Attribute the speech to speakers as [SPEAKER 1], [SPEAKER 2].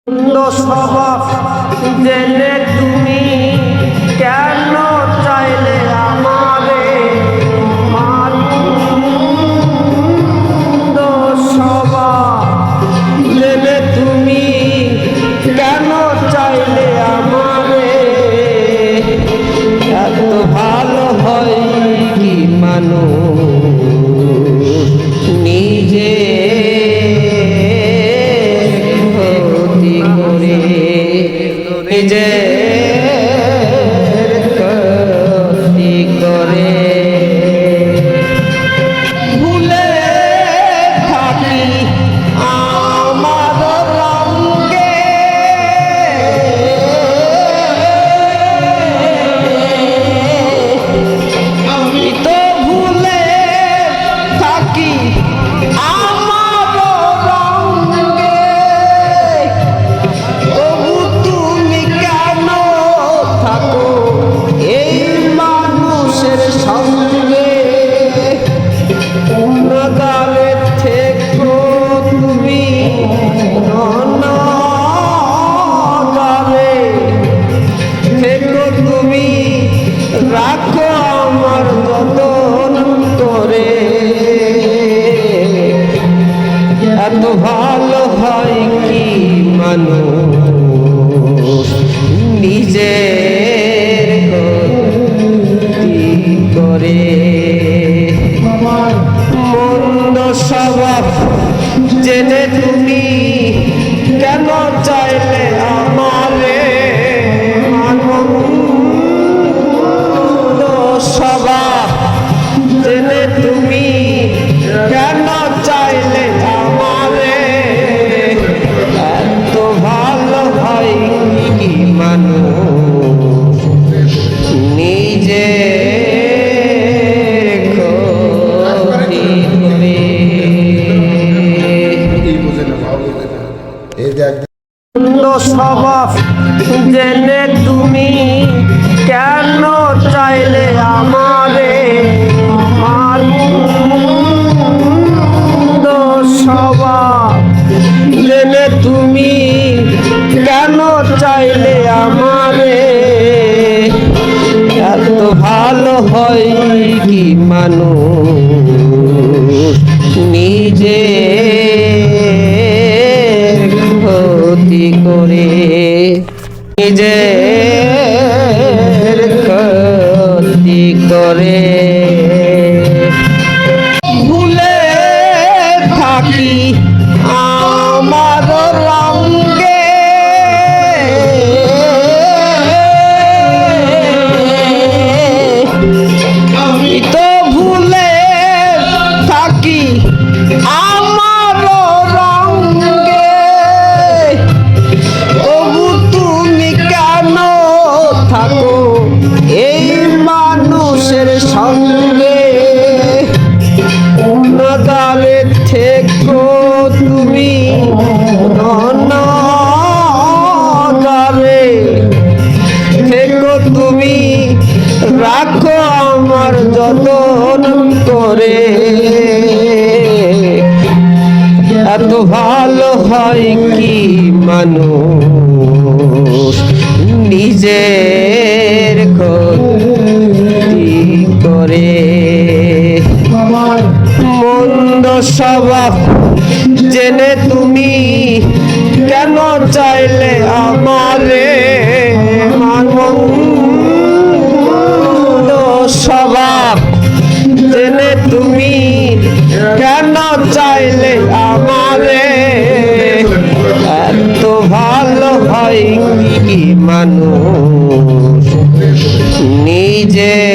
[SPEAKER 1] স্বভাব জেনে তুমি কেন চাইলে আমারে স্বভাব জেনে তুমি কেন চাইলে আমারে এত ভালো হয় কি মানুষ নিজে নিজের ক্ষতি করে ভুলে থাকি আমার রঙে আমি তো ভুলে থাকি আমার রঙে তবু তুমি কেন থাকো এই মানুষের সঙ্গে নাগালে থেকো তুমি নাগালে থেকো তুমি রাখো আমার যতন করে এত ভালো হয় কি মানুষ নিজের ক্ষতি করে মন্দ স্বভাব জেনে তুমি কেন চাইলে আমারে মন্দ স্বভাব জেনে তুমি কেন চাইলে আমারে এত ভালো হয় কি মানুষ নিজে স্বভাব জেনে তুমি কেন চাইলে আমারে স্বভাব জেনে তুমি কেন চাইলে আমারে এত ভালো হয় কি মানুষ নিজে ক্ষতি করে নিজের ক্ষতি করে ভুলে থাকি আমার রঙে আমি তো ভুলে থাকি আমার রঙে তবু তুমি কেন থাকো এই মানুষের সঙ্গে নাগালে থেকো তুমি নাগালে থেকো তুমি রাখো আমার যতন করে এত ভালো হয় কি মানুষ নিজের ক্ষতি করে মন্দ স্বভাব জেনে তুমি কেন চাইলে আমারে মন্দ স্বভাব জেনে তুমি কেন চাইলে আমারে এত ভালো হয় কি মানুষ নিজে